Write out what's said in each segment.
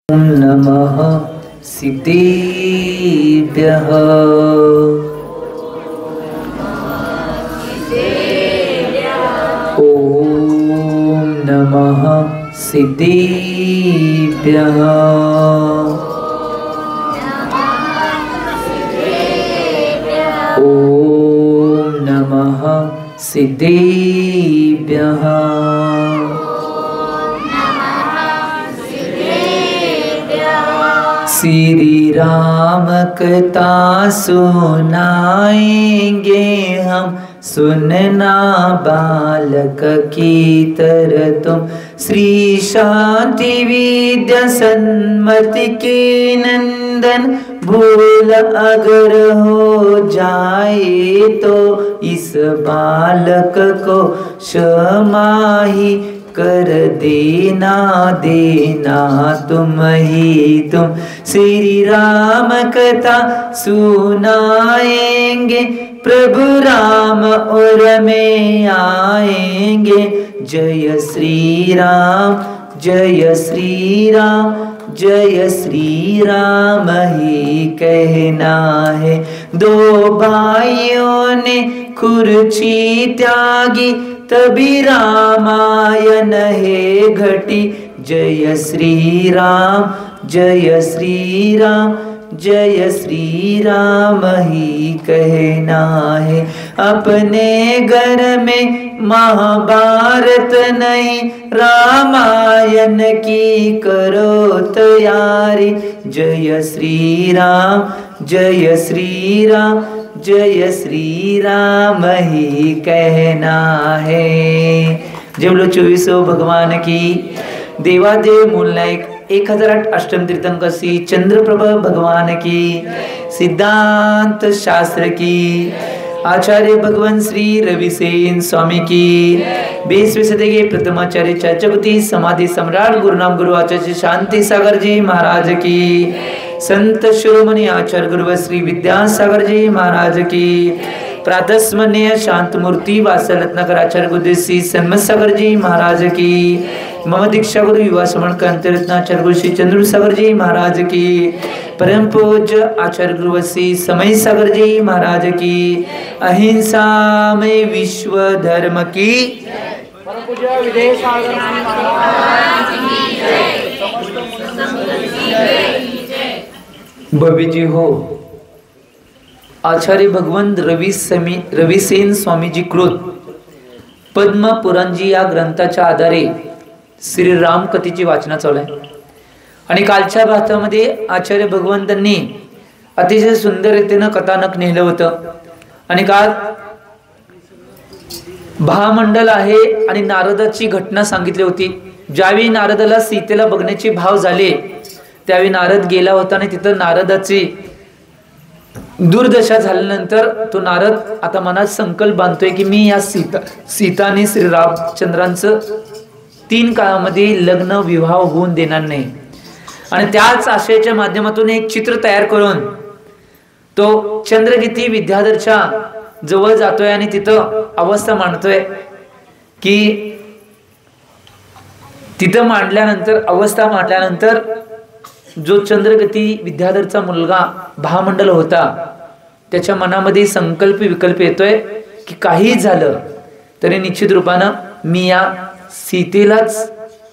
ओम नमः सिद्धेभ्यः। ओम नमः सिद्धेभ्यः। ओम नमः सिद्धेभ्यः। श्री राम कथा सुनाएंगे हम, सुनना बालक की तरह तुम। श्री शांति विद्या सन्मति के नंदन, भूल अगर हो जाए तो इस बालक को क्षमा ही कर देना, देना तुम ही तुम। श्री राम कथा सुनाएंगे, प्रभु राम और में आएंगे। जय श्री राम, जय श्री राम, जय श्री राम ही कहना है। दो भाइयों ने कुर्सी त्यागी, तभी रामायण है घटी। जय श्री राम, जय श्री राम, जय श्री राम ही कहना है। अपने घर में महाभारत नहीं, रामायण की करो तैयारी। जय श्री राम, जय श्री राम, जय श्री राम ही कहना है। जय बोलो 24 भगवान की। देवादेव मूलनायक 1008 अष्टम तीर्थंकर श्री चंद्रप्रभा भगवान की। सिद्धांत शास्त्र की आचार्य भगवान श्री रविसेन स्वामी की। 20वीं सदी के प्रथमाचार्य चतुर्थी समाधि सम्राट गुरुनाम गुरु आचार्य शांति सागर जी महाराज की। संत शिरोमणि आचार्य गुरु श्री विद्यासागर जी महाराज की। प्रातस्मरणीय शांत मूर्ति वात्सल रत्नाकर आचार्य गुरु श्री सन्मत सागर जी महाराज की। मम दीक्षा गुरु युवा समण कांति रत्नाचार्य गुरु श्री चंद्र सागर जी महाराज की। परम पूज्य आचार्य गुरु श्री समय सागर जी महाराज की। अहिंसा में विश्व धर्म की। परम पूज्य विजय सागर महाराज की जय। भव्य जी हो। आचार्य भगवंत रविसेन स्वामीजी कृत पद्म पुराणजी या ग्रंथाच्या आधारे श्री राम कथेची वाचना चालू आहे। आणि कालच्या भागामध्ये आचार्य भगवंतांनी अतिशय सुंदर रीतीने कथानक नेलं होतं। आणि काल भावमंडल आहे आणि नारदाची घटना सांगितली होती। ज्यावेळी नारदाला सीतेला बघण्याचे भाव झाले, त्यावेळी नारद गेला होता आणि तिथं नारदाची दुर्दशा झाल्यानंतर तो नारद आता मनात संकल्प बांधतोय की मी या सीता आणि श्री रामचंद्रांचं 3 काळामध्ये लग्न विवाह होऊन देणार नाही। आणि त्याच आशयाच्या माध्यमातून एक चित्र तयार करून तो चंद्रगिती विद्याधरच्या जवळ जातोय आणि तिथं अवस्था मांडतोय की तिथं अवस्था मांडल्यानंतर जो चंद्रगती विद्याधरचा मुलगा भावमंडल होता, त्याच्या मनामध्ये संकल्प विकल्प येतोय की काही झालं तरी निश्चित रूपानं मी या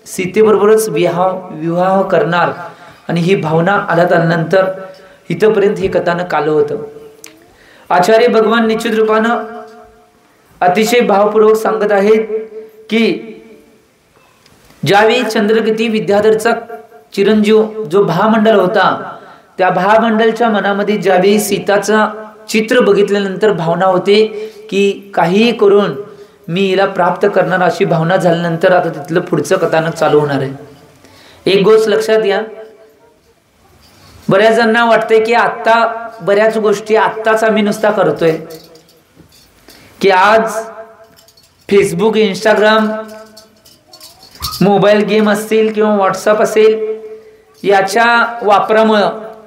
सीतेबरोबरच विवाह करणार। आणि ही भावना आल्यानंतर इथपर्यंत हे कथानक आलं होतं। आचार्य भगवान निश्चित रूपानं अतिशय भावपूर्वक सांगत आहेत की ज्यावेळी चंद्रगती विद्याधरचा चिरंजीव जो भावमंडल होता, त्या भावमंडलच्या मनामध्ये ज्यावेळी सीताचा चित्र बघितल्यानंतर भावना होते की काही करून मी हिला प्राप्त करणार, अशी भावना झाल्यानंतर आता तिथलं पुढचं कथानक चालू होणार आहे। एक गोष्ट लक्षात घ्या, बऱ्याच जणांना वाटतंय की आता बऱ्याच गोष्टी आत्ताच आम्ही नुसता करतोय की आज फेसबुक, इंस्टाग्राम, मोबाईल गेम असतील किंवा व्हॉट्सअप असेल, याच्या वापरामुळे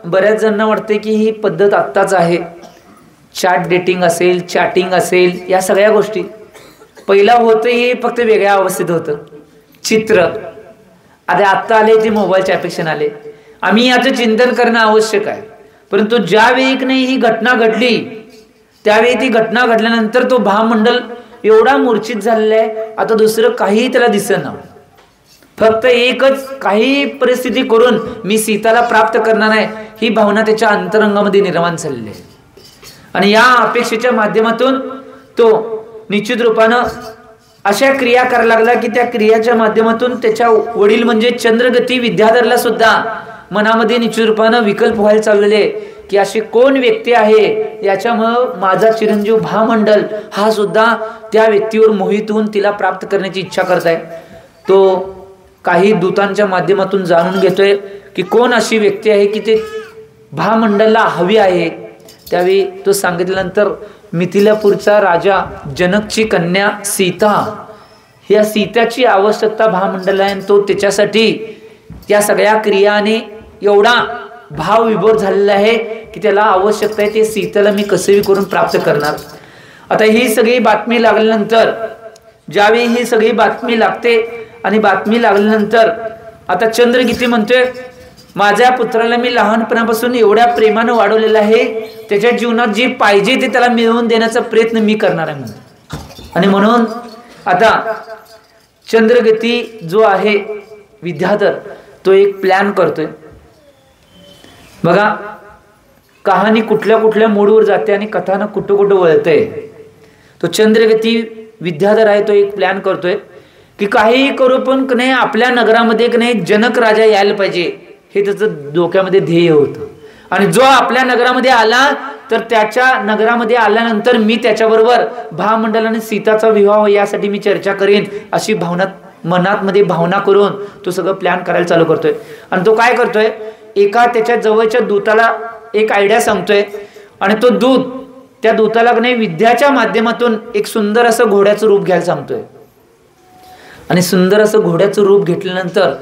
बऱ्याच जणांना वाटते की ही पद्धत आत्ताच आहे। चॅट डेटिंग असेल, चॅटिंग असेल, या सगळ्या गोष्टी पहिला होतं हे फक्त वेगळ्या अवस्थेत होतं चित्र। आता आले ते मोबाईलचे ॲप्लिकेशन आले, आम्ही याचं चिंतन करणं आवश्यक आहे. परंतु ज्यावेळी की नाही ही घटना घडली, त्यावेळी ती घटना घडल्यानंतर तो भामंडल एवढा मूर्छित झालेला आहे, आता दुसरं काही त्याला दिसेना. फक्त एकच काही परिस्थिती करून मी सीताला प्राप्त करणार आहे, ही भावना त्याच्या अंतरंगामध्ये निर्माण झालेली आहे. आणि या अपेक्षेच्या माध्यमातून तो निश्चित रूपानं अशा क्रिया करायला लागला की त्या क्रियाच्या माध्यमातून त्याच्या वडील म्हणजे चंद्रगती विद्याधरला सुद्धा मनामध्ये निश्चित रूपानं विकल्प व्हायला चाललेले की अशी कोण व्यक्ती आहे याच्यामुळं माझा चिरंजीव भामंडल हा सुद्धा त्या व्यक्तीवर मोहित होऊन तिला प्राप्त करण्याची इच्छा करत आहे. तो काही दूतांच्या माध्यमातून जाणून घेतोय की कोण अशी व्यक्ती आहे की ते भामंडलला हवी आहे. त्यावेळी तो सांगितल्यानंतर मिथिलापूरचा राजा जनकची कन्या सीता, या सीताची आवश्यकता भामंडल आहे. तो त्याच्यासाठी त्या सगळ्या क्रियाने एवढा भाव विभोर झालेला आहे की त्याला आवश्यकता आहे ते सीतेला मी कसंही करून प्राप्त करणार. आता ही सगळी बातमी लागल्यानंतर, ज्यावेळी ही सगळी बातमी लागते आणि बातमी लागल्यानंतर आता चंद्रगीती म्हणतोय माझ्या पुत्राला मी लहानपणापासून एवढ्या प्रेमानं वाढवलेलं आहे, त्याच्या जीवनात जे पाहिजे ते त्याला मिळवून देण्याचा प्रयत्न मी करणार आहे म्हणून. आणि म्हणून आता चंद्रगती जो आहे विद्याधर तो एक प्लॅन करतोय. बघा कहाणी कुठल्या कुठल्या मूडवर जाते आणि कथानं कुठं कुठं वळतंय. तो चंद्रगती विद्याधर आहे तो एक प्लॅन करतोय की काहीही करू पण नाही आपल्या नगरामध्ये नाही जनक राजा यायला पाहिजे, हे त्याचं डोक्यामध्ये ध्येय होतं. आणि जो आपल्या नगरामध्ये आला तर त्याच्या नगरामध्ये आल्यानंतर मी त्याच्याबरोबर भामंडल आणि सीताचा विवाह यासाठी मी चर्चा करेन, अशी भावना मनात मध्ये भावना करून तो सगळं प्लॅन करायला चालू करतोय. आणि तो काय करतोय, एका त्याच्या जवळच्या दूताला एक आयडिया सांगतोय आणि तो दूत त्या दूताला नाही विद्याच्या माध्यमातून एक सुंदर असं घोड्याचं रूप घ्यायला सांगतोय. आणि सुंदर असं घोड्याचं रूप घेतल्यानंतर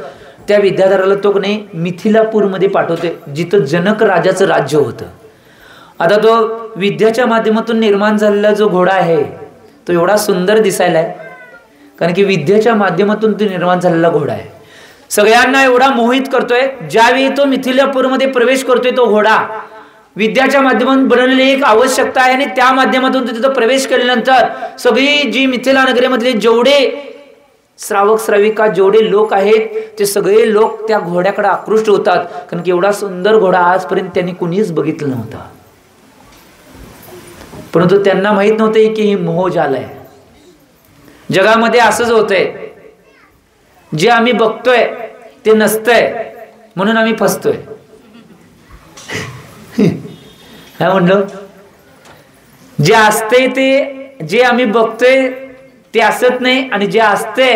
त्या विद्याधराला तो नाही मिथिलापूरमध्ये पाठवतोय, जिथं जनक राजाचं राज्य होतं. आता तो विद्याच्या माध्यमातून निर्माण झालेला जो घोडा आहे तो एवढा सुंदर दिसायला आहे, कारण की विद्याच्या माध्यमातून तो निर्माण झालेला घोडा आहे. सगळ्यांना एवढा मोहित करतोय. ज्यावेळी तो मिथिलापूरमध्ये प्रवेश करतोय तो घोडा विद्याच्या माध्यमातून बनवलेली एक आवश्यकता आहे आणि त्या माध्यमातून तो तिथं प्रवेश केल्यानंतर सगळी जी मिथिला नगरीमधले जेवढे श्रावक श्राविका जेवढे लोक आहेत ते सगळे लोक त्या घोड्याकडे आकृष्ट होतात, कारण की एवढा सुंदर घोडा आजपर्यंत त्यांनी कुणीच बघितलं नव्हता. परंतु त्यांना माहित नव्हतं की ही मोहजाल आहे. जगामध्ये असंच होतंय, जे आम्ही बघतोय ते नसतंय म्हणून आम्ही फसतोय. काय म्हणलं, जे असतंय ते जे आम्ही बघतोय ते असत नाही आणि जे असते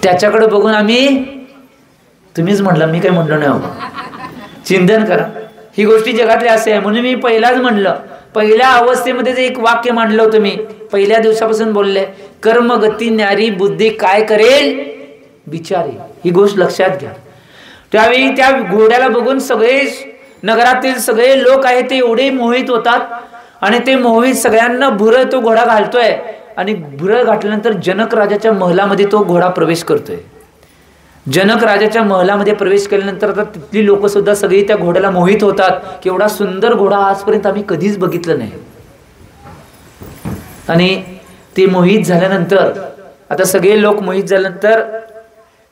त्याच्याकडे बघून आम्ही, तुम्हीच म्हटलं मी काय म्हटलं नाही, चिंतन करा. ही गोष्टी जगातली असे आहे. म्हणून मी पहिलाच म्हणलं, पहिल्या अवस्थेमध्ये एक वाक्य मांडलं होतं मी पहिल्या दिवसापासून बोलले, कर्म गती न्यारी बुद्धी काय करेल बिचारी. ही गोष्ट लक्षात घ्या. त्यावेळी त्या घोड्याला बघून सगळे नगरातील सगळे लोक आहेत ते एवढे मोहित होतात आणि ते मोहित सगळ्यांना भुरं तो घोडा घालतोय. आणि भुरं घातल्यानंतर जनक राजाच्या महलामध्ये तो घोडा प्रवेश करतोय. जनक राजाच्या महलामध्ये प्रवेश केल्यानंतर आता तिथली लोक सुद्धा सगळी त्या घोड्याला मोहित होतात की एवढा सुंदर घोडा आजपर्यंत आम्ही कधीच बघितलं नाही. आणि ते मोहित झाल्यानंतर आता सगळे लोक मोहित झाल्यानंतर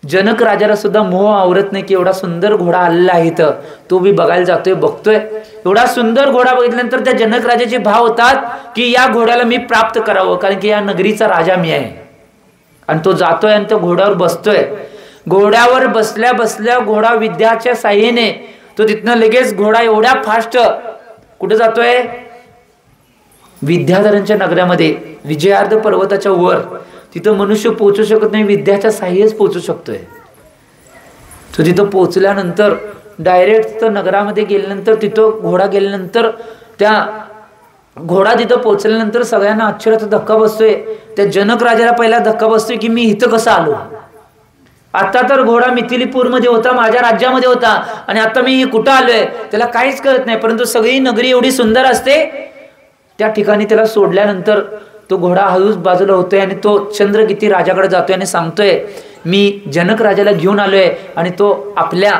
जनक राजाला सुद्धा मोह आवरत नाही की एवढा सुंदर घोडा आलेला आहे. तर तो बी बघायला जातोय, बघतोय. एवढा सुंदर घोडा बघितल्यानंतर त्या जनक राजाचे भाव होतात की या घोड्याला मी प्राप्त करावं, कारण की या नगरीचा राजा मी आहे. आणि तो जातोय आणि तो घोड्यावर बसतोय. घोड्यावर बसल्या बसल्या घोडा विद्याच्या साह्याने तो तिथनं लगेच घोडा एवढ्या फास्ट कुठे जातोय, विद्याधरांच्या नगरामध्ये विजयार्ध पर्वताच्या वर. तिथं मनुष्य पोहोचू शकत नाही, विद्याच्या साह्यच पोहोचू शकतोय. तो तिथं पोहोचल्यानंतर डायरेक्ट नगरामध्ये गेल्यानंतर तिथं घोडा गेल्यानंतर त्या घोडा तिथं पोहोचल्यानंतर सगळ्यांना आश्चर्याचा धक्का बसतोय. त्या जनक राजाला पहिला धक्का बसतोय की मी इथं कसं आलो. आता तर घोडा मिथिलापूरमध्ये होता, माझ्या राज्यामध्ये होता, आणि आता मी कुठं आलोय त्याला काहीच कळत नाही. परंतु सगळी नगरी एवढी सुंदर असते, त्या ठिकाणी त्याला सोडल्यानंतर तो घोडा हळूच बाजूला होतोय आणि तो चंद्रगीती राजाकडे जातोय आणि सांगतोय मी जनक राजाला घेऊन आलोय आणि तो आपल्या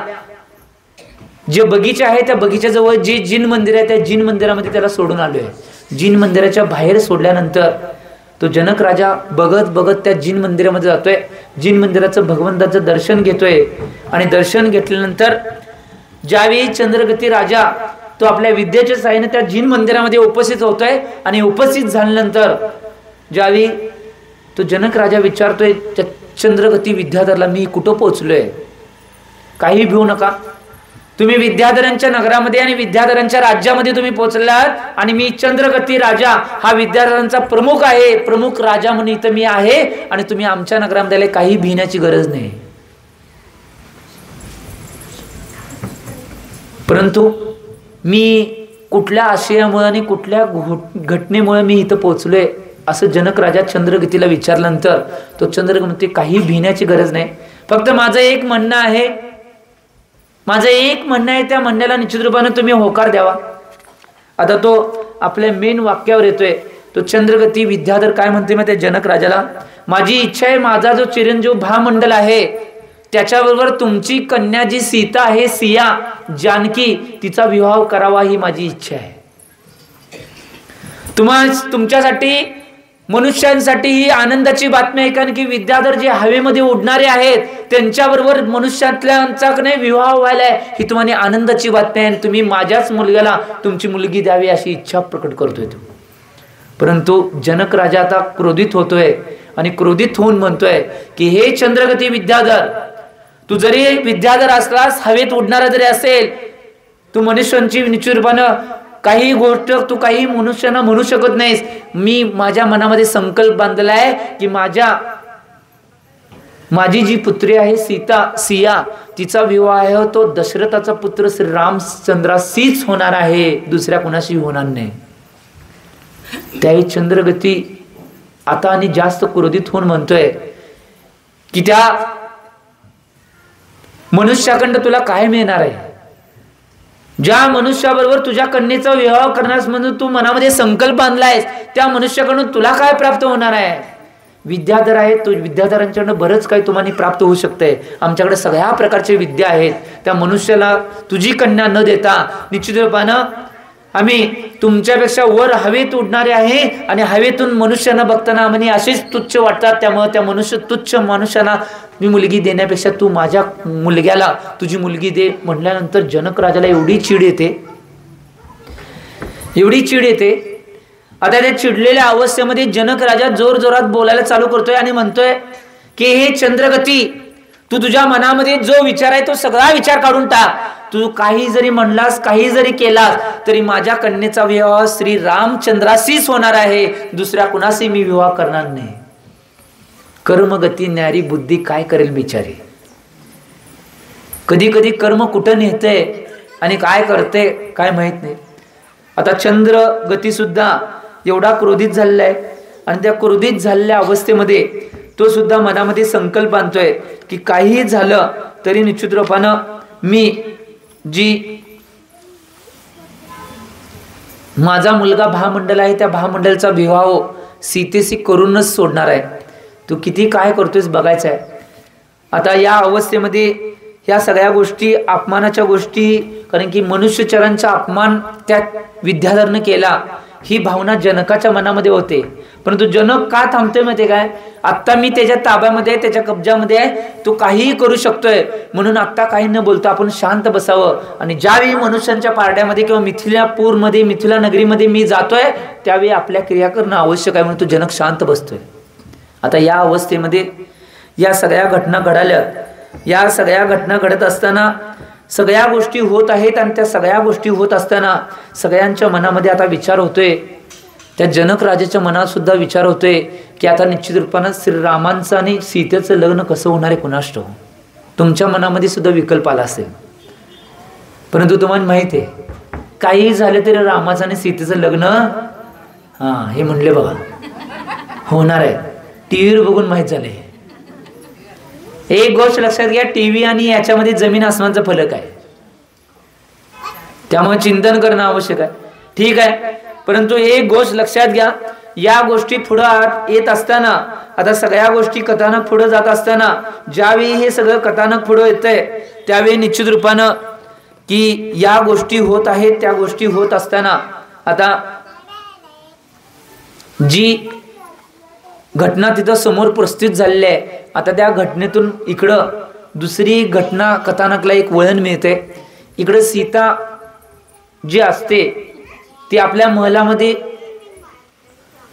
जे बगीचा आहे त्या बगीच्याजवळ जे जिन मंदिर आहे त्या जिन मंदिरामध्ये त्याला सोडून आलोय। जिन मंदिराच्या बाहेर सोडल्यानंतर तो जनक राजा बघत बघत त्या जिन मंदिरामध्ये जातोय। जिन मंदिराचं भगवंताचं दर्शन घेतोय आणि दर्शन घेतल्यानंतर ज्यावेळी चंद्रगती राजा तो आपल्या विद्येच्या साहाय्याने त्या जिन मंदिरामध्ये उपस्थित होतोय आणि उपस्थित झाल्यानंतर ज्यावेळी तो जनक राजा विचारतोय त्या चंद्रगती विद्याधरला, मी कुठं पोहोचलोय? काही भिवू नका, तुम्ही विद्याधरांच्या नगरामध्ये आणि विद्याधरांच्या राज्यामध्ये तुम्ही पोहोचलात आणि मी चंद्रगती राजा हा विद्याधरांचा प्रमुख आहे, प्रमुख राजा म्हणून इथं मी आहे आणि तुम्ही आमच्या नगरामध्ये काही भिण्याची गरज नाही। परंतु मी कुठल्या आशयामुळे आणि कुठल्या घटनेमुळे मी इथं पोहोचलोय असं जनक राजा चंद्रगतीला विचारल्यानंतर तो चंद्रगती काही भिण्याची गरज नाही, फक्त माझं एक म्हणणं आहे, त्या म्हणण्याला निश्चित रूपाने तुम्ही होकार द्यावा। आता तो आपल्या मेन वाक्यावर येतोय। तो चंद्रगती विद्याधर काय म्हणते मग त्या जनक राजाला, माझी इच्छा आहे माझा जो चिरंजीव भामंडल आहे त्याच्याबरोबर तुमची कन्या जी सीता आहे, सिया जानकी, तिचा विवाह करावा ही माझी इच्छा आहे। तुमच्यासाठी मनुष्यांसाठी ही आनंदाची बातमी आहे, कारण की विद्याधर जे हवेमध्ये उडणारे आहेत त्यांच्याबरोबर मनुष्यातल्यांचा विवाह व्हायलाय ही तुम्हाला आनंदाची बातमी आहे। तुम्ही माझ्याच मुलग्याला तुमची मुलगी द्यावी अशी इच्छा प्रकट करतोय तो। परंतु जनक राजा आता क्रोधित होतोय आणि क्रोधित होऊन म्हणतोय की हे चंद्रगती विद्याधर, तू जरी विद्याधर असलास, हवेत उडणारा जरी असेल, तू मनुष्यांची निश्चित रूपानं काही गोष्ट तू काही मनुष्यांना म्हणू शकत नाहीस। मी माझ्या मनामध्ये संकल्प बांधलाय की माझी जी पुत्री आहे सिया, तिचा विवाह तो दशरथाचा पुत्र श्री रामचंद्राशीच होणार आहे, दुसऱ्या कोणाशी होणार नाही। त्याही चंद्रगती आता आणि जास्त क्रोधित होऊन म्हणतोय की त्या मनुष्याकडं तुला काय मिळणार आहे? ज्या मनुष्याबरोबर तुझ्या कन्येचा विवाह करण्यास म्हणून तू मनामध्ये संकल्प बांधलायस त्या मनुष्याकडून तुला काय प्राप्त होणार आहे? विद्याधर आहे, तू विद्याधरांच्याकडून बरंच काही तुम्हाला प्राप्त होऊ शकतंय। आमच्याकडे सगळ्या प्रकारचे विद्या आहेत, त्या मनुष्याला तुझी कन्या न देता निश्चित रूपानं आम्ही तुमच्यापेक्षा वर हवेत उडणारे आहे आणि हवेतून मनुष्यांना बघताना आम्हाला असेच तुच्छ वाटतात, त्यामुळे त्या तुच्छ मनुष्याला मी मुलगी देण्यापेक्षा तू माझ्या मुलग्याला तुझी मुलगी दे म्हटल्यानंतर जनक राजाला एवढी चीड येते। आता त्या चिडलेल्या अवस्थेमध्ये जनक राजा जोर जोरात बोलायला चालू करतोय आणि म्हणतोय की हे चंद्रगती, तू तुझ्या मनामध्ये जो विचार आहे तो सगळा विचार काढून टाक। तू काही जरी म्हणलास, काही जरी केलास तरी माझ्या कन्येचा विवाह श्री रामचंद्राशीच होणार आहे, दुसऱ्या कुणाशी मी विवाह करणार नाही। कर्मगती न्यारी बुद्धी काय करेल बिचारी, कधी कधी कर्म कुठं नेते आणि काय करते काय माहित नाही। आता चंद्रगती सुद्धा एवढा क्रोधित झालेला आहे आणि त्या क्रोधित झालेल्या अवस्थेमध्ये तो सुद्धा मनामध्ये संकल्प बांधतोय की काही झालं तरी निश्चित रूपानं मी जी माझा मुलगा भामंडल आहे त्या भामंडलचा विवाह सीतेशी करूनच सोडणार आहे। तू किती काय करतोयस बघायचं आहे। आता या अवस्थेमध्ये ह्या सगळ्या गोष्टी अपमानाच्या गोष्टी, कारण की मनुष्यचरांचा अपमान त्या विद्याधरनं केला ही भावना जनकाच्या मनामध्ये होते। परंतु जनक का थांबतोय माहिती काय, आता मी त्याच्या ताब्यामध्ये आहे, त्याच्या कब्जामध्ये आहे, तो काहीही करू शकतोय, म्हणून आता काही न बोलतो आपण शांत बसावं। आणि ज्यावेळी मनुष्यांच्या पारड्यामध्ये किंवा मिथिलापूरमध्ये मिथिला नगरीमध्ये मी जातोय त्यावेळी आपल्या क्रिया करणं आवश्यक आहे, म्हणून तो जनक शांत बसतोय। आता या अवस्थेमध्ये या सगळ्या घटना घडाल्या, या सगळ्या घटना घडत असताना सगळ्या गोष्टी होत आहेत आणि त्या सगळ्या गोष्टी होत असताना सगळ्यांच्या मनामध्ये आता विचार होतोय, त्या जनक राजाच्या मनात सुद्धा विचार होतोय की आता निश्चित रूपानं श्रीरामांचं आणि सीतेचं लग्न कसं होणार आहे कुणास ठाऊक। तुमच्या मनामध्ये सुद्धा विकल्प आला असेल, परंतु तुम्हाला माहिती आहे काही झालं तरी रामाचं आणि सीतेचं लग्न हे म्हणले बघा होणार आहे, टीव्हीवर बघून माहित झाले। एक गोष्ट लक्षात घ्या, टीव्ही आणि याच्यामध्ये जमीन आसमानचा फरक आहे, त्यामुळे चिंतन करणं आवश्यक आहे, ठीक आहे। परंतु एक गोष्ट लक्षात घ्या, या गोष्टी पुढं येत असताना, आता सगळ्या गोष्टी कथानक पुढं जात असताना ज्यावेळी हे सगळं कथानक पुढं येतंय त्यावेळी निश्चित रूपानं की या गोष्टी होत आहेत, त्या गोष्टी होत असताना आता जी घटना तिथं समोर प्रस्तुत झालेली आहे, आता त्या घटनेतून इकडं दुसरी घटना कथानकला एक वळण मिळते. इकडं सीता जी असते ती आपल्या महलामध्ये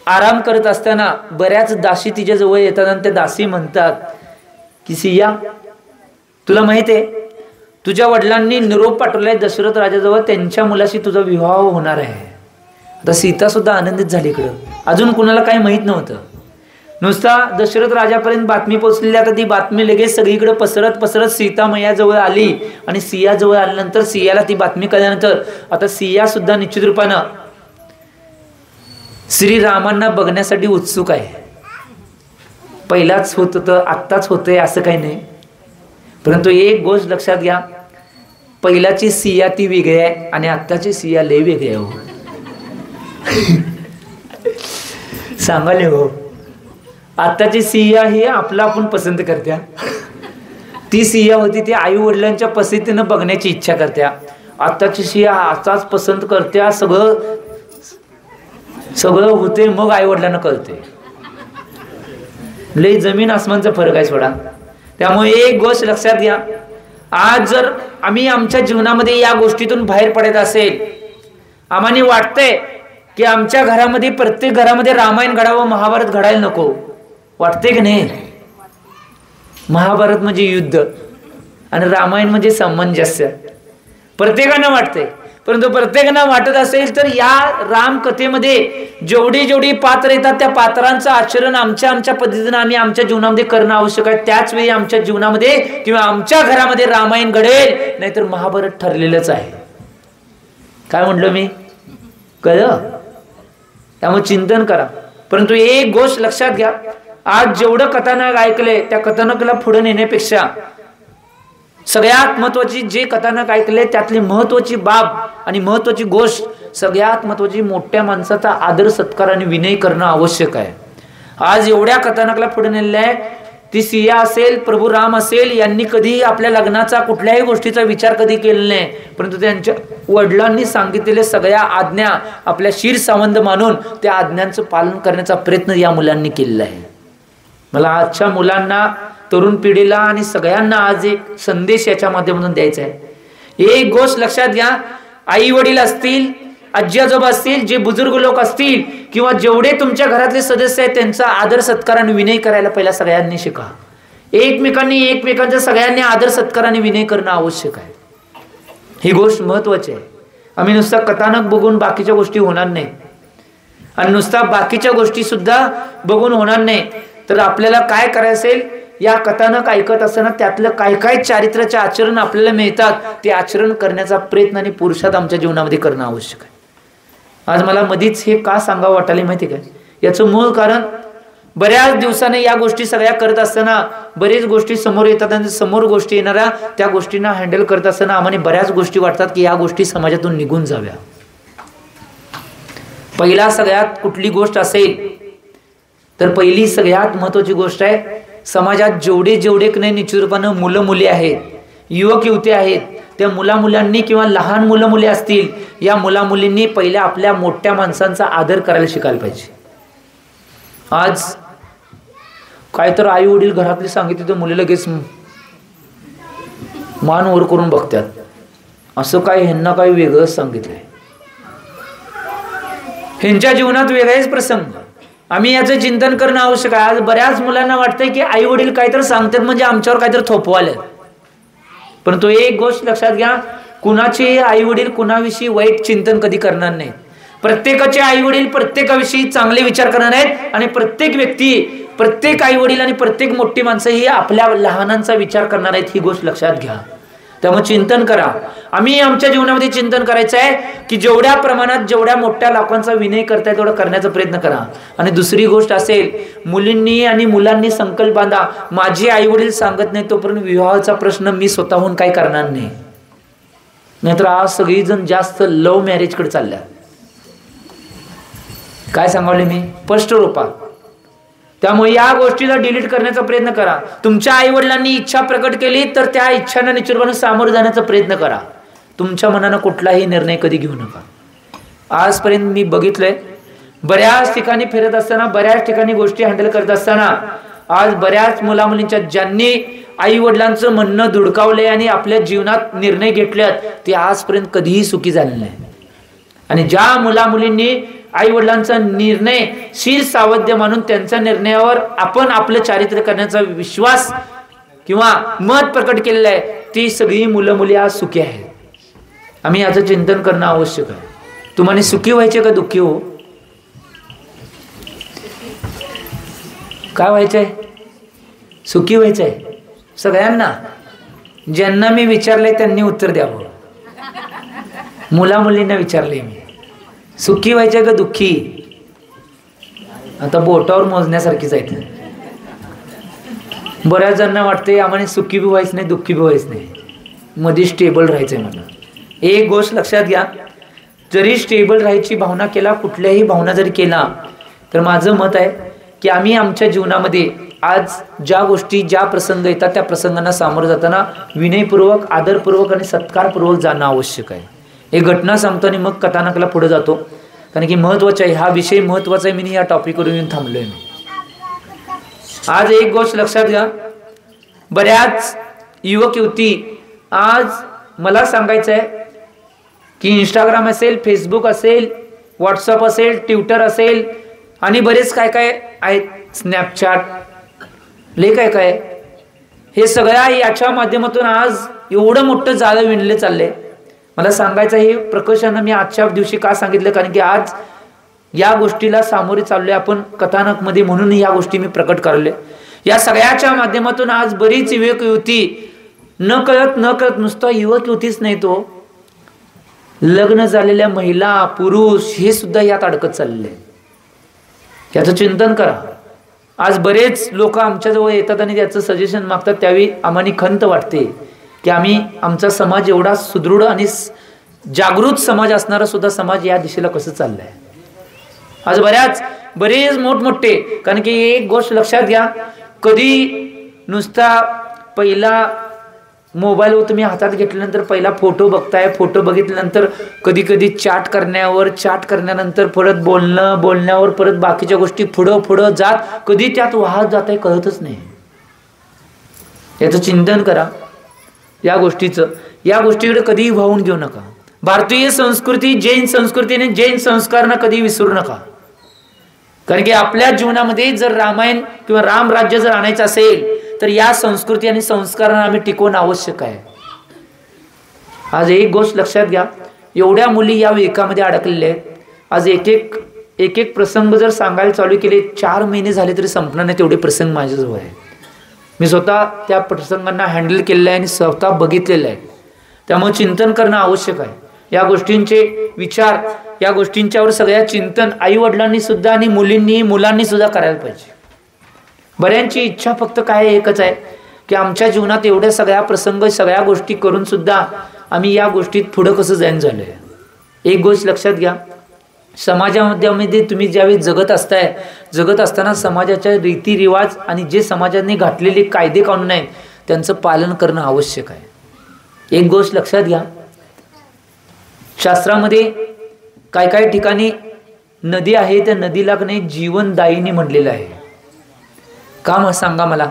आराम करत असताना बऱ्याच दासी तिच्या जवळ येतात आणि त्या दासी म्हणतात की सिया, तुला माहित आहे तुझ्या वडिलांनी निरोप पाठवलाय दशरथ राजाजवळ, त्यांच्या मुलाशी तुझा विवाह होणार आहे. आता सीता सुद्धा आनंदित झाली. इकडं अजून कुणाला काही माहित नव्हतं, नुसता दशरथ राजापर्यंत बातमी पोहोचलेली. आता ती बातमी लगेच सगळीकडे पसरत पसरत सीता मैयाजवळ आली आणि सियाजवळ आल्यानंतर सियाला ती बातमी कळल्यानंतर आता सिया सुद्धा निश्चित रूपानं श्रीरामांना बघण्यासाठी उत्सुक आहे. पहिलाच होत होतं, आत्ताच होतंय असं काही नाही. परंतु एक गोष्ट लक्षात घ्या, पहिल्याची सिया ती वेगळी आहे आणि आत्ताची सिया लय वेगळी आहे. हो सांगाले हो, आत्ताची सिया ही आपला आपण पसंत करत्या, ती सिया होती ती आई वडिलांच्या पसंतीनं बघण्याची इच्छा करत्या. आत्ताची सिया आताच पसंत करत्या, सगळं होते मग आई वडिलांना कळते. लय जमीन आसमानचा फरक आहे सोडा. त्यामुळे एक गोष्ट लक्षात घ्या, आज जर आम्ही आमच्या जीवनामध्ये या गोष्टीतून बाहेर पडत असेल, आम्हाला वाटतंय की आमच्या घरामध्ये प्रत्येक घरामध्ये रामायण घडावं, महाभारत घडायला नको, वाटते की नाही? महाभारत म्हणजे युद्ध आणि रामायण म्हणजे सामंजस्य, प्रत्येकानं वाटते. परंतु प्रत्येकांना वाटत असेल तर या राम कथेमध्ये जेवढी पात्र येतात त्या पात्रांचं आचरण आमच्या पद्धतीनं आम्ही आमच्या जीवनामध्ये करणं आवश्यक आहे. त्याच वेळी आमच्या जीवनामध्ये किंवा आमच्या घरामध्ये रामायण घडेल, नाहीतर महाभारत ठरलेलंच आहे. काय म्हटलं मी, कळलं? त्यामुळे चिंतन करा. परंतु एक गोष्ट लक्षात घ्या, आज जेवढं कथानक ऐकलंय त्या कथानकाला पुढे नेण्यापेक्षा सगळ्यात महत्वाची जे कथानक ऐकले त्यातली महत्वाची बाब आणि महत्वाची गोष्ट, सगळ्यात महत्वाची मोठ्या माणसाचा आदर सत्कार आणि विनय करणं आवश्यक आहे. आज एवढ्या कथानकला पुढे नेलेलं आहे. ती सिया असेल, प्रभू राम असेल, यांनी कधी आपल्या लग्नाचा कुठल्याही गोष्टीचा विचार कधी केला नाही, परंतु त्यांच्या वडिलांनी सांगितलेल्या सगळ्या आज्ञा आपल्या शिरसावंत मानून त्या आज्ञांचं पालन करण्याचा प्रयत्न या मुलांनी केलेला आहे. मला आजच्या मुलांना, तरुण पिढीला आणि सगळ्यांना आज एक संदेश याच्या माध्यमातून द्यायचा आहे. एक गोष्ट लक्षात घ्या, आई वडील असतील, आजी आजोबा असतील, जे बुजुर्ग लोक असतील किंवा जेवढे तुमच्या घरातले सदस्य आहेत त्यांचा आदर सत्कार आणि विनय करायला पहिला सगळ्यांनी शिका. एकमेकांचा सगळ्यांनी आदर सत्कार आणि विनय करणं आवश्यक आहे. ही गोष्ट महत्वाची आहे. आम्ही नुसता कथानक बघून बाकीच्या गोष्टी होणार नाही आणि नुसता बाकीच्या गोष्टी सुद्धा बघून होणार नाही. तर आपल्याला काय करायचं असेल, या कथानक ऐकत असताना त्यातलं काय काय चारित्र्याचे आचरण आपल्याला मिळतात ते आचरण करण्याचा प्रयत्न आणि पुरुषार्थ आमच्या जीवनामध्ये करणं आवश्यक आहे. आज मला मधीच हे का सांगावं वाटायला माहिती काय, याचं मूळ कारण बऱ्याच दिवसाने या गोष्टी सगळ्या करत असताना बरेच गोष्टी समोर येतात आणि समोर गोष्टी येणाऱ्या त्या गोष्टींना हँडल करत असताना आम्हाला बऱ्याच गोष्टी वाटतात की या गोष्टी समाजातून निघून जाव्या. पहिला सगळ्यात कुठली गोष्ट असेल तर पहिली सगळ्यात महत्वाची गोष्ट आहे, समाजात जेवढे नाही निश्चित रूपानं मुलं मुली आहेत, युवक युवती आहेत, त्या मुलांनी किंवा लहान मुलं मुली असतील, या मुलींनी पहिल्या आपल्या मोठ्या माणसांचा आदर करायला शिकायला पाहिजे. आज काय तर आई वडील घरातले सांगितले तर मुली लगेच मान वर करून बघतात, असं काय ह्यांना काही वेगळंच सांगितलंय. ह्यांच्या जीवनात वेगळेच प्रसंग, आम्ही याचं चिंतन करणं आवश्यक आहे. आज बऱ्याच मुलांना वाटतंय की आई वडील काहीतरी सांगतात म्हणजे आमच्यावर काहीतरी थोपवाले, परंतु एक गोष्ट लक्षात घ्या, कुणाचे आई वडील कुणाविषयी वाईट चिंतन कधी करणार नाही. प्रत्येकाचे आई वडील प्रत्येकाविषयी चांगले विचार करणार आहेत आणि प्रत्येक व्यक्ती, प्रत्येक आई वडील आणि प्रत्येक मोठी माणसं ही आपल्या लहानांचा विचार करणार आहेत. ही गोष्ट लक्षात घ्या. त्यामुळे चिंतन करा. आम्ही आमच्या जीवनामध्ये चिंतन करायचं आहे की जेवढ्या प्रमाणात जेवढ्या मोठ्या लोकांचा विनय करताय तेवढं करण्याचा प्रयत्न करा. आणि दुसरी गोष्ट असेल, मुलींनी आणि मुलांनी संकल्प बांधा, माझे आई वडील सांगत नाही तोपर्यंत विवाहाचा प्रश्न मी स्वतःहून काही करणार नाही. नाहीतर आज सगळीजण जास्त लव्ह मॅरेजकडे चालल्या. काय सांगावले मी? स्पष्ट रूपात. त्यामुळे या गोष्टीला डिलीट करण्याचा प्रयत्न करा. तुमच्या आई वडिलांनी इच्छा प्रकट केली तर त्या इच्छांना निश्चितपणे सामोरं जाण्याचा प्रयत्न करा. तुमच्या मनानं कुठलाही निर्णय कधी घेऊ नका. आजपर्यंत मी बघितलंय, बऱ्याच ठिकाणी फिरत असताना, बऱ्याच ठिकाणी गोष्टी हँडल करत असताना, आज बऱ्याच मुलामुलींच्या ज्यांनी आई वडिलांचं म्हणणं धुडकावलंय आणि आपल्या जीवनात निर्णय घेतल्यात ते आजपर्यंत कधीही सुखी झाले नाही. आणि ज्या मुलामुलींनी आई वडिलांचा निर्णय शीर सावध्य मानून त्यांच्या निर्णयावर आपण आपलं चारित्र्य करण्याचा विश्वास किंवा मत प्रकट केलेलं आहे, ती सगळी मुलं मुली आज सुखी आहेत. आम्ही याचं चिंतन करणं आवश्यक आहे. तुम्हाला सुखी व्हायचे का दुःखी हो? काय व्हायचंय? सुखी व्हायचंय सगळ्यांना. ज्यांना मी विचारले त्यांनी उत्तर द्यावं. मुला मुलींना विचारले मी, सुखी व्हायचंय का दुःखी? आता बोटावर मोजण्यासारखीच आहे. बऱ्याच जणांना वाटते आम्हाला सुखी बी व्हायचं नाही, दुःखी बी व्हायचं नाही, मध्ये स्टेबल राहायचंय. मला एक गोष्ट लक्षात घ्या, जरी स्टेबल राहायची भावना केला, कुठल्याही भावना जरी केला, तर माझं मत आहे की आम्ही आमच्या जीवनामध्ये आज ज्या गोष्टी, ज्या प्रसंग येतात त्या प्रसंगांना सामोरं जाताना विनयपूर्वक, आदरपूर्वक आणि सत्कारपूर्वक जाणं आवश्यक आहे. एक घटना सांगतो आणि मग कथानकाला पुढे जातो, कारण की महत्त्वाचं आहे. हा विषय महत्त्वाचा आहे. मी या टॉपिकवर येऊन थांबलोय. आज एक गोष्ट लक्षात घ्या, बऱ्याच युवक युवती आज मला सांगायचं आहे की इंस्टाग्राम असेल, फेसबुक असेल, व्हॉट्सअप असेल, ट्विटर असेल आणि बरेच काय काय आहेत, स्नॅपचॅट, लय काय काय, हे सगळ्या याच्या माध्यमातून आज एवढं मोठं जाळं विणलं चाललंय. मला सांगायचं हे प्रकर्षानं मी आजच्या दिवशी का सांगितलं, कारण की आज या गोष्टीला सामोरे चाललोय आपण कथानकमध्ये, म्हणून या गोष्टी मी प्रकट करले. या सगळ्याच्या माध्यमातून आज बरीच युवक युवती न कळत नुसतं युवक युवतीच नाही, तो लग्न झालेल्या महिला, पुरुष हे सुद्धा यात अडकत चाललेले. याचं चिंतन करा. आज बरेच लोक आमच्याजवळ येतात आणि त्याचं सजेशन मागतात. त्यावेळी आम्हाला खंत वाटते की आम्ही आमचा समाज एवढा सुदृढ आणि जागृत समाज असणारा सुद्धा समाज या दिशेला कसं चाललंय. आज बरेच मोठमोठे, कारण की एक गोष्ट लक्षात घ्या, कधी नुसता पहिला मोबाईलवर तुम्ही हातात घेतल्यानंतर पहिला फोटो बघताय, फोटो बघितल्यानंतर कधी कधी चॅट करण्यानंतर परत बोलण्यावर परत बाकीच्या गोष्टी पुढं जात, कधी त्यात वाहत जात आहे कळतच नाही. याचं चिंतन करा. या गोष्टीकडे कधीही वाहून घेऊ नका. भारतीय संस्कृती, जैन संस्कृतीने जैन संस्कारांना कधी विसरू नका. कारण की आपल्या जीवनामध्ये जर रामायण किंवा राम राज्य जर आणायचं असेल तर या संस्कृती आणि संस्कारांना आम्ही टिकवणं आवश्यक आहे. आज एक गोष्ट लक्षात घ्या, एवढ्या मुली या विवेकामध्ये अडकलेल्या आहेत. आज एक एक प्रसंग जर सांगायला चालू केले, 4 महिने झाले तरी संपणार नाही तेवढे प्रसंग माझ्याजवळ आहेत. मी स्वतः त्या प्रसंगांना हँडल केलेलं आहे आणि स्वतः बघितलेलं आहे. त्यामुळे चिंतन करणं आवश्यक आहे. या गोष्टींचे विचार, या गोष्टींच्यावर सगळ्या चिंतन आई वडिलांनी सुद्धा आणि मुलांनी सुद्धा करायला पाहिजे. बऱ्यांची इच्छा फक्त काय एकच आहे की आमच्या जीवनात एवढ्या सगळ्या प्रसंग, सगळ्या गोष्टी करून सुद्धा आम्ही या गोष्टीत पुढं कसं जाईन झालोय. एक गोष्ट लक्षात घ्या, समाजामध्ये तुम्ही ज्यावेळी जगत असताना समाजाच्या रीतिरिवाज आणि जे समाजाने घातलेले कायदे कानून आहेत त्यांचं पालन करणं आवश्यक आहे. एक गोष्ट लक्षात घ्या, शास्त्रामध्ये काय ठिकाणी नदी आहे, त्या नदीला नाही जीवनदायिनी म्हटलेलं आहे. का मग सांगा मला,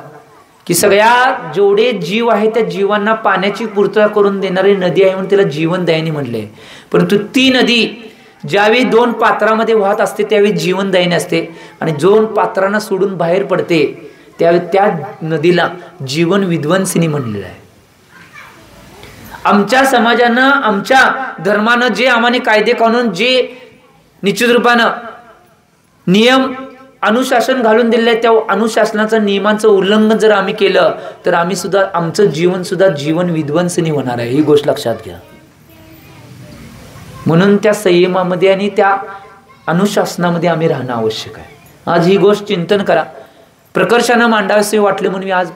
की सगळ्या जेवढे जीव आहे त्या जीवांना पाण्याची पूर्तता करून देणारी नदी आहे म्हणून तिला जीवनदायिनी म्हटले. परंतु ती नदी ज्यावेळी 2 पात्रामध्ये वाहत असते त्यावेळी जीवनदायिनी असते, आणि 2 पात्रांना सोडून बाहेर पडते त्यावेळी त्या नदीला जीवन विध्वंसिनी म्हणलेलं आहे. आमच्या समाजानं, आमच्या धर्मानं जे आम्हाला कायदे कानून, जे निश्चित रूपानं नियम अनुशासन घालून दिलेलं आहे, त्या अनुशासनाचं नियमांचं उल्लंघन जर आम्ही केलं तर आम्ही सुद्धा, आमचं जीवन सुद्धा जीवन विध्वंसनी होणार आहे. ही गोष्ट लक्षात घ्या. म्हणून त्या संयमामध्ये आणि त्या अनुशासनामध्ये आम्ही राहणं आवश्यक आहे. आज ही गोष्ट चिंतन करा. प्रकर्षानं मांडावेसे वाटले म्हणून मी आज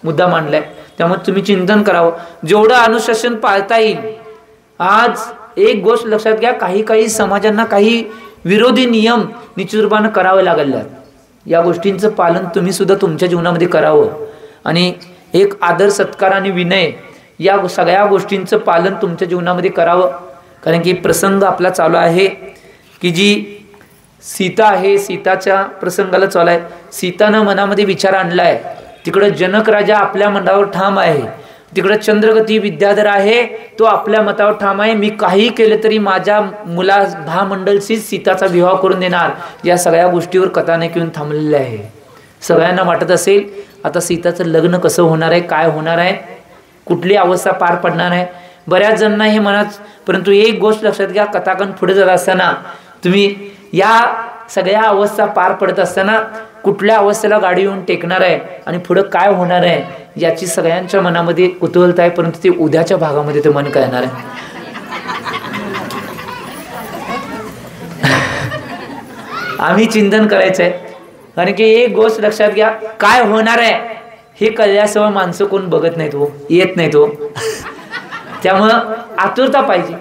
मुद्दा मांडलाय. त्यामुळे तुम्ही चिंतन करावं, जेवढं अनुशासन पाळता येईल. आज एक गोष्ट लक्षात घ्या, काही समाजांना, काही विरोधी नियम निश्चित रूपानं करावे लागले. या गोष्टींचं पालन तुम्ही सुद्धा तुमच्या जीवनामध्ये करावं आणि एक आदर सत्कार आणि विनय या सगळ्या गोष्टींचं पालन तुमच्या जीवनामध्ये करावं. कारण की प्रसंग आपला चालू आहे की जी सीता आहे, सीताच्या प्रसंगाला चालू आहे. सीतानं मनामध्ये विचार आणलाय, तिकडं जनक राजा आपल्या मनावर ठाम आहे, तिकडं चंद्रगती विद्याधर आहे तो आपल्या मतावर ठाम आहे, मी काही केलं तरी माझ्या मुला भामंडलशीच सीताचा विवाह करून देणार. या सगळ्या गोष्टीवर कथानक येऊन थांबलेले आहे. सगळ्यांना वाटत असेल आता सीताचं लग्न कसं होणार आहे, काय होणार आहे, कुठली अवस्था पार पडणार आहे. बऱ्याच जणांना हे मनात, परंतु एक गोष्ट लक्षात घ्या, कथाकन पुढे जात असताना तुम्ही या सगळ्या अवस्था पार पडत असताना कुठल्या अवस्थेला गाडी येऊन टेकणार आहे आणि पुढं काय होणार आहे याची सगळ्यांच्या मनामध्ये कुतूहलता आहे. परंतु ते उद्याच्या भागामध्ये ते मन कळणार आहे. आम्ही चिंतन करायचं आहे. कारण की एक गोष्ट लक्षात घ्या, काय होणार आहे हे कळल्याशिवाय माणसं कोण बघत नाहीत हो, येत नाहीत हो. त्यामुळं आतुरता पाहिजे.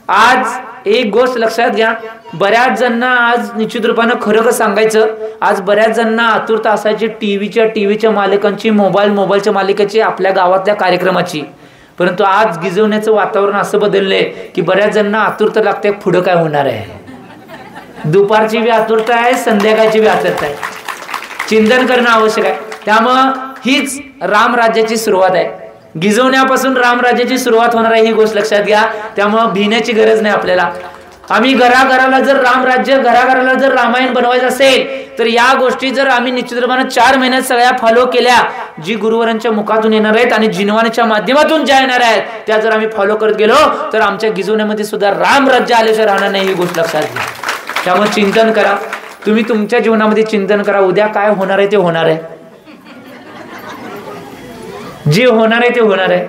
आज एक गोष्ट लक्षात घ्या, बऱ्याच जणांना आज निश्चित रूपानं खरं खरं सांगायचं, आज बऱ्याच जणांना आतुरता असायची टीव्हीच्या मालिकांची, मोबाईलच्या मालिकेची, आपल्या गावातल्या कार्यक्रमाची. परंतु आज गिजवण्याचं वातावरण असं बदललंय की बऱ्याच जणांना आतुरता लागते पुढं काय होणार आहे. दुपारची बी आतुरता आहे, संध्याकाळची बी आतुरता आहे. चिंतन करणं आवश्यक आहे. त्यामुळं हीच रामराज्याची सुरुवात आहे. गिजवण्यापासून रामराज्याची सुरुवात होणार आहे, ही गोष्ट लक्षात घ्या. त्यामुळं भिण्याची गरज नाही आपल्याला. आम्ही घराघराला जर रामराज्य, घराघराला जर रामायण बनवायचं असेल तर या गोष्टी जर आम्ही निश्चितपणे 4 महिन्यात सगळ्या फॉलो केल्या, जी गुरुवरांच्या मुखातून येणार आहेत आणि जिनवानीच्या माध्यमातून ज्या येणार आहेत त्या जर आम्ही फॉलो करत गेलो तर आमच्या गिजवण्यामध्ये सुद्धा रामराज्य आल्याशिवाय राहणार नाही, ही गोष्ट लक्षात घ्या. त्यामुळे चिंतन करा, तुम्ही तुमच्या जीवनामध्ये चिंतन करा. उद्या काय होणार आहे ते होणार आहे, जे होणार आहे ते होणार आहे.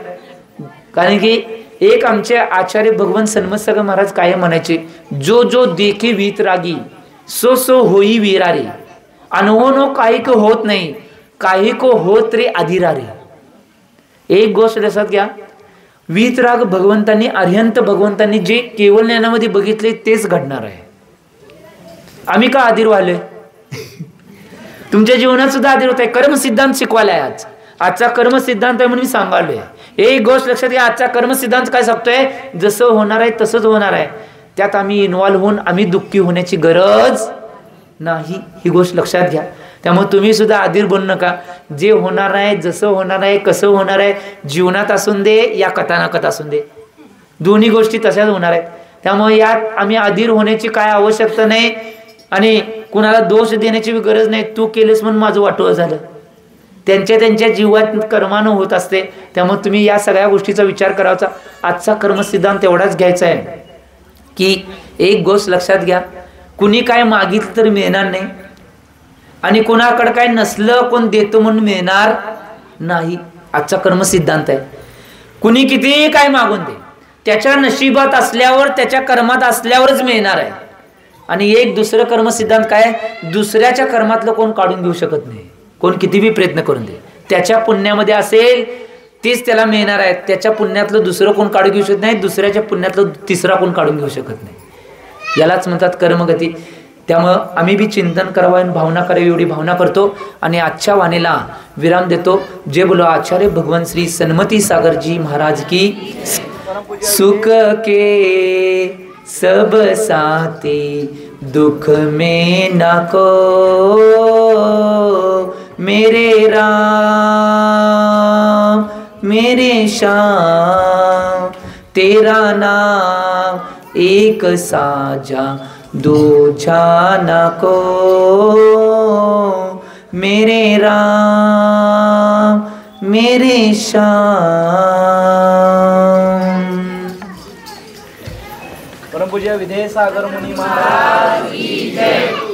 कारण की एक आमचे आचार्य भगवान सन्मत सागर महाराज काय म्हणायचे, जो जो देखे वीतरागी सो सो होई वीरारी, अनहोनो काही को होत नाही, काही को होत रे अधिरारी. एक गोष्ट लक्षात घ्या, वीतराग भगवंतांनी, अरिहंत भगवंतांनी जे केवळ ज्ञानामध्ये बघितले तेच घडणार आहे. आम्ही का अधीर व्हालोय? तुमच्या जीवनात सुद्धा अधीर होत आहे. कर्म सिद्धांत शिकवायला आहे आज. आजचा कर्म सिद्धांत आहे म्हणून मी सांगालोय. एक गोष्ट लक्षात घ्या, आजचा कर्म सिद्धांत काय सांगतोय, जसं होणार आहे तसंच होणार आहे. त्यात आम्ही इन्व्हॉल्व होऊन आम्ही दुःखी होण्याची गरज नाही, ही गोष्ट लक्षात घ्या. त्यामुळे तुम्ही सुद्धा अधीर बनू नका. जे होणार आहे, जसं होणार आहे, कसं होणार आहे, जीवनात असून दे या कथानकात असून दे, दोन्ही गोष्टी तशाच होणार आहेत. त्यामुळे यात आम्ही अधीर होण्याची काय आवश्यकता नाही आणि कुणाला दोष देण्याची गरज नाही. तू केलेस म्हणून माझं वाटोळं झालं, त्यांच्या जीवात कर्मानं होत असते. त्यामुळे तुम्ही या सगळ्या गोष्टीचा विचार करायचा. आजचा कर्मसिद्धांत एवढाच घ्यायचा आहे की एक गोष्ट लक्षात घ्या, कुणी काय मागितलं तर मिळणार नाही आणि कोणाकडे काय नसलं कोण देतो म्हणून मिळणार नाही. आजचा कर्मसिद्धांत आहे. कुणी कितीही काय मागून दे, त्याच्या नशिबात असल्यावर, त्याच्या कर्मात असल्यावरच मिळणार आहे. आणि एक दुसरं कर्मसिद्धांत काय, दुसऱ्याच्या कर्मातलं कोण काढून घेऊ शकत नाही. कोण किती बी प्रयत्न करून दे, त्याच्या पुण्यामध्ये असेल तेच त्याला मिळणार आहे. त्याच्या पुण्यातलं दुसरं कोण काढून घेऊ शकत नाही, दुसऱ्याच्या पुण्यातलं तिसरा कोण काढून घेऊ शकत नाही. यालाच म्हणतात कर्मगती. त्यामुळं आम्ही बी चिंतन करावं आणि भावना करावी एवढी भावना करतो आणि आजच्या वाणीला विराम देतो. जे बोलो आचार्य भगवान श्री सन्मती सागर जी महाराज की. सुख के सब साथी दुख में न को, मेरे राम मेरे श्याम, तेरा नाम एक साजा दूजा न को, मेरे राम मेरे श्याम. परमपूज्य विधेय सागर मुनी महाराज की जय.